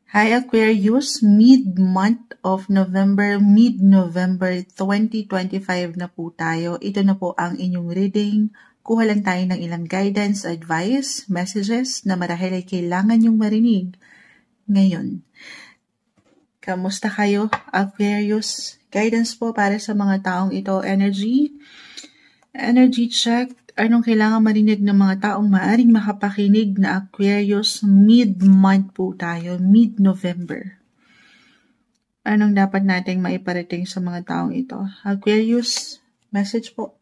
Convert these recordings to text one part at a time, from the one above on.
Hi Aquarius, mid-November 2025 na po tayo. Ito na po ang inyong reading. Kuha lang tayo ng ilang guidance, advice, messages na marahil ay kailangan yung marinig ngayon. Kamusta kayo, Aquarius? Guidance po para sa mga taong ito. Energy check. Anong kailangan marinig ng mga taong maaring makapakinig na Aquarius? Mid-month po tayo, mid-November. Anong dapat nating maiparating sa mga taong ito? Aquarius, message po.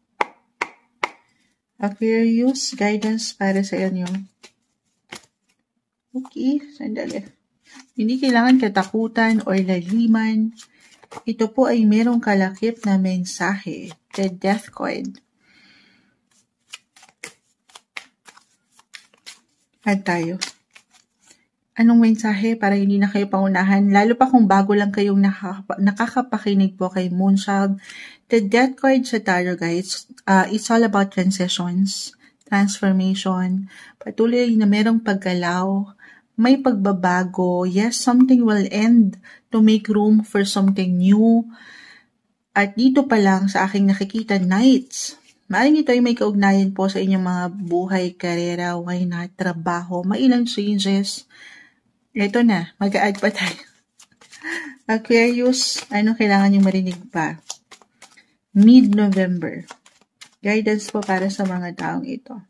Aquarius, guidance para sa inyo. Okay, sandali. Hindi kailangan katakutan or laliman. Ito po ay merong kalakip na mensahe. The Death card. At tayo. Anong mensahe para hindi na kayo pangunahan? Lalo pa kung bago lang kayong nakakapakinig po kay Moonchild. The Death card sa tarot, guys, it's all about transitions, transformation, patuloy na merong paggalaw, may pagbabago. Yes, something will end to make room for something new. At dito pa lang sa aking nakikita, Knights. Maaaring ito ay may kaugnayan po sa inyong mga buhay, karera, why not, trabaho, may ilang changes. Ito na, mag-a-add pa tayo. Aquarius, ano kailangan yung marinig pa? Mid-November. Guidance po para sa mga taong ito.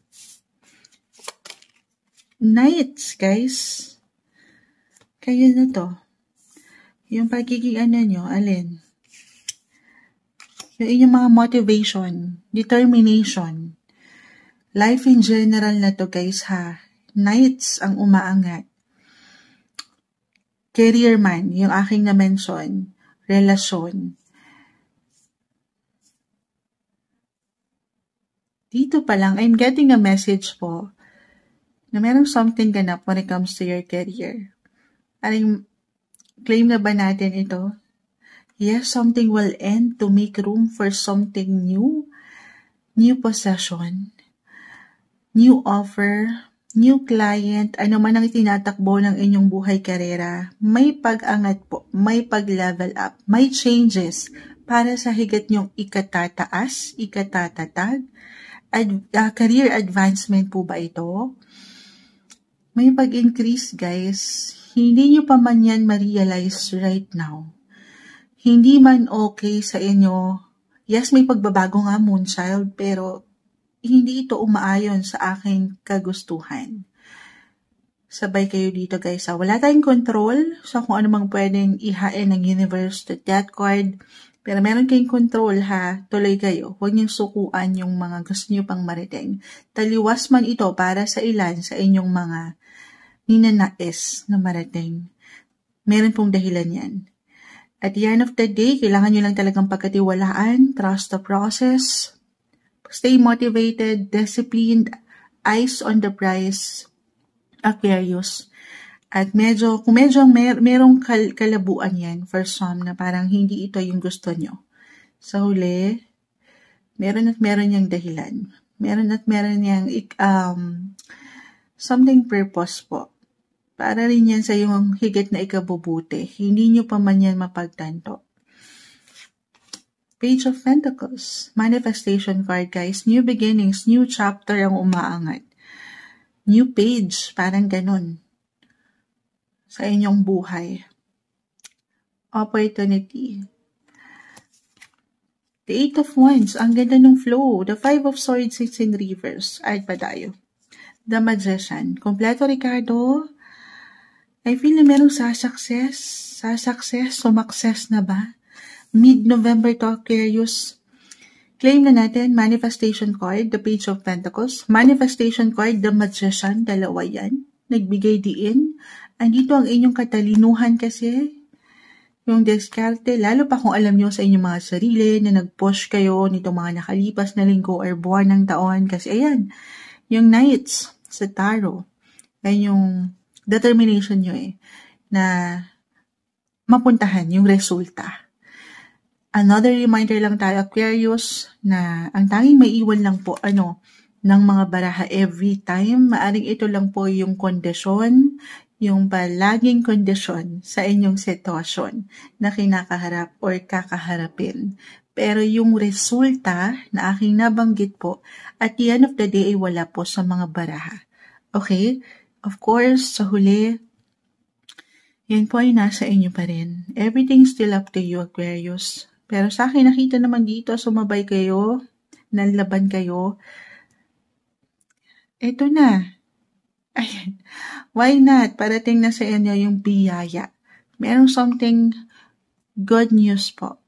Knights, guys. Kayo na to. Yung pagiging nyo, alin? Yung inyong mga motivation, determination. Life in general na to, guys, ha. Knights ang umaangat. Career man, yung aking na-mention. Relasyon. Dito pa lang, I'm getting a message po na merong something ganap when it comes to your career. Aling, claim na ba natin ito? Yes, something will end to make room for something new. New possession. New offer. New client. Ano man ang tinatakbo ng inyong buhay karera. May pag-angat po. May pag-level up. May changes para sa higit nyong ikatataas, ikatatag. Career advancement po ba ito? May pag-increase, guys. Hindi nyo pa man yan ma-realize right now. Hindi man okay sa inyo. Yes, may pagbabago nga, Moonchild, pero hindi ito umaayon sa aking kagustuhan. Sabay kayo dito, guys. Wala tayong control sa kung ano mang pwedeng ihain ng universe to that card. Pero meron kayong control, ha. Tuloy kayo. Huwag niyong sukuan yung mga gusto niyo pang mariting. Taliwas man ito para sa ilan sa inyong mga ninanais na marating. Meron pong dahilan yan. At the end of the day, kailangan nyo lang talagang pagkatiwalaan, trust the process, stay motivated, disciplined, eyes on the prize, Aquarius. At kung medyo merong kalabuan yan for some na parang hindi ito yung gusto nyo. Sa huli, meron at meron yung dahilan. Meron at meron yung something purpose po. Para rin yan sa yung higit na ikabubuti. Hindi nyo pa man yan mapagtanto. Page of Pentacles. Manifestation card, guys. New beginnings, new chapter ang umaangat. New page, parang ganun. Sa inyong buhay. Opportunity. The Eight of Wands. Ang ganda ng flow. The Five of Swords is in reverse. Add pa tayo. The Magician. Kompleto, Ricardo. I feel na merong success, sumakses na ba? Mid-November to, Aquarius. Claim na natin, manifestation card, the Page of Pentacles. Manifestation card, the Magician, dalawa yan. Nagbigay diin. Andito ang inyong katalinuhan kasi. Yung diskarte, lalo pa kung alam nyo sa inyong mga sarili na nag-push kayo nitong mga nakalipas na linggo or buwan ng taon. Kasi ayan, yung Knights sa Tarot, ay yung determination nyo na mapuntahan yung resulta. Another reminder lang tayo, Aquarius, na ang tanging maiwan lang po ng mga baraha every time. Maaring ito lang po yung kondisyon, yung palaging kondisyon sa inyong sitwasyon na kinakaharap or kakaharapin. Pero yung resulta na aking nabanggit po, at the end of the day ay wala po sa mga baraha. Okay? Of course, sa huli, yan po ay nasa inyo pa rin. Everything's still up to you, Aquarius. Pero sa akin, nakita naman dito, sumabay kayo, nanlaban kayo. Ito na. Ayan. Why not? Parating na sa inyo yung biyaya. Merong something good news po.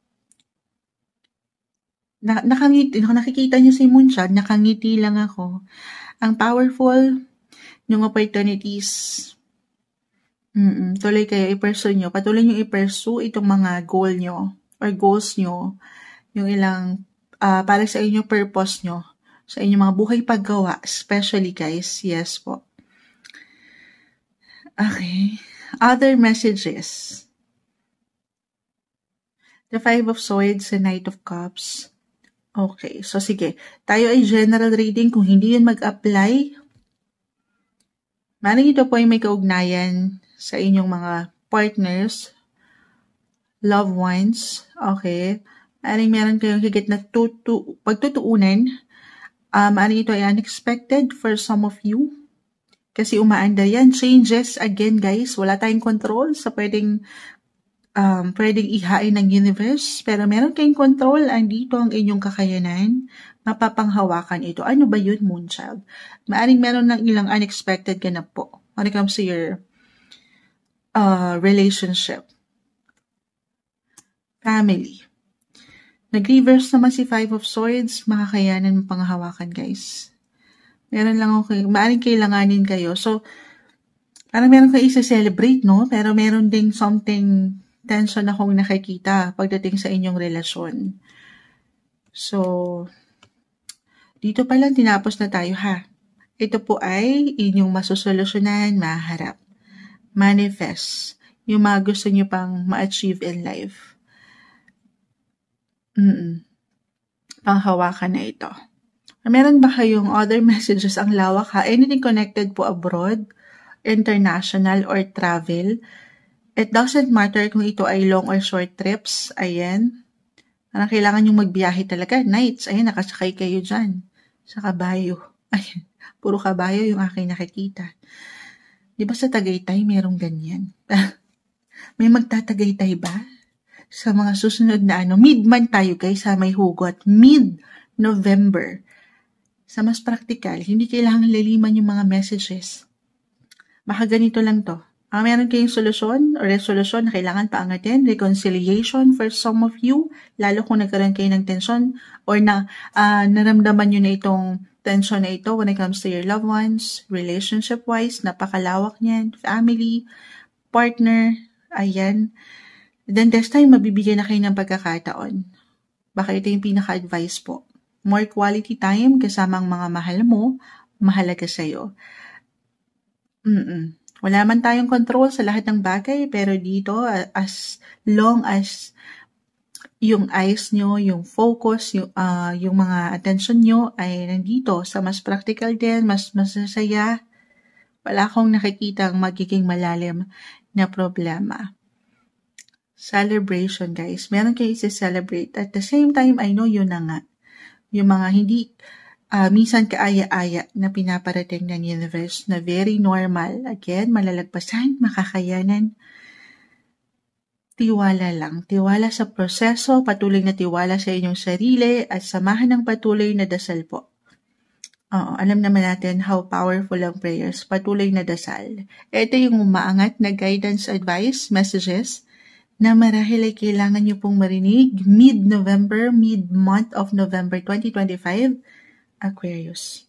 Nakikita niyo si Moonshot, nakangiti lang ako. Ang powerful yung opportunities. Tuloy kayo, i-pursue nyo. Patuloy nyo i-pursue itong mga goal nyo or goals nyo. Yung ilang, para sa inyong purpose nyo. Sa inyong mga buhay paggawa. Especially guys, yes po. Okay. Other messages. The Five of Swords, the Knight of Cups. Okay. So, sige. Tayo ay general reading. Kung hindi yun mag-apply, maaaring ito po ay may kaugnayan sa inyong mga partners, loved ones. Okay. Maaaring meron kayong higit na pagtutuunan. Maaaring ito ay unexpected for some of you. Kasi umaanda yan. Changes, again guys, wala tayong control sa pwedeng ihain ng universe. Pero meron kayong control, andito ang inyong kakayanan. Mapapanghawakan ito. Ano ba yun, Moonchild? Maaring meron ng ilang unexpected ganap po when it comes to your relationship. Family. Nag-reverse naman si Five of Swords, makakayanan mo panghawakan guys. Meron lang ako, maaaring kailanganin kayo. So, parang meron kayo isa-celebrate, no? Pero meron ding something tension akong nakikita pagdating sa inyong relasyon. So, dito pa lang tinapos na tayo ha. Ito po ay inyong masusolusyonan, maharap. Manifest. Yung mga gusto nyo pang ma-achieve in life. Panghawakan na ito. Meron ba kayong other messages? Ang lawak ha. Anything connected po abroad, international, or travel. It doesn't matter kung ito ay long or short trips. Ayan. Parang kailangan yung magbiyahe talaga. Nights. Ayan, nakasakay kayo dyan. Sa kabayo. Ayan. Puro kabayo yung aking nakikita. Di ba sa Tagaytay merong ganyan? May magtatagaytay ba? Sa mga susunod na mid-month tayo guys ha, may hugot. Mid-November. Sa mas practical, hindi kailangan laliman yung mga messages. Baka ganito lang to. Meron kayong solusyon o resolution na kailangan paangatin, reconciliation for some of you, lalo kung nagkaroon kayo ng tension or na naramdaman nyo na itong tension na ito when it comes to your loved ones, relationship-wise, napakalawak niyan, family, partner, ayan. Then this time, mabibigyan na kayo ng pagkakataon. Baka ito yung pinaka-advice po. More quality time kasama ang mga mahal mo, mahalaga sa'yo. Wala man tayong control sa lahat ng bagay, pero dito, as long as yung eyes nyo, yung focus, yung mga attention nyo ay nandito sa mas practical din, mas masasaya, wala akong nakikitang magiging malalim na problema. Celebration, guys. Meron kayo i-celebrate. At the same time, I know yun na nga. Yung mga hindi minsan kaaya-aya na pinaparating ng universe na very normal. Again, malalagpasan, makakayanan. Tiwala lang. Tiwala sa proseso, patuloy na tiwala sa inyong sarili at samahan ng patuloy na dasal po. Alam naman natin how powerful ang prayers. Patuloy na dasal. Ito yung umaangat na guidance, advice, messages na marahil ay kailangan nyo pong marinig mid-November, mid-month of November 2025, Aquarius.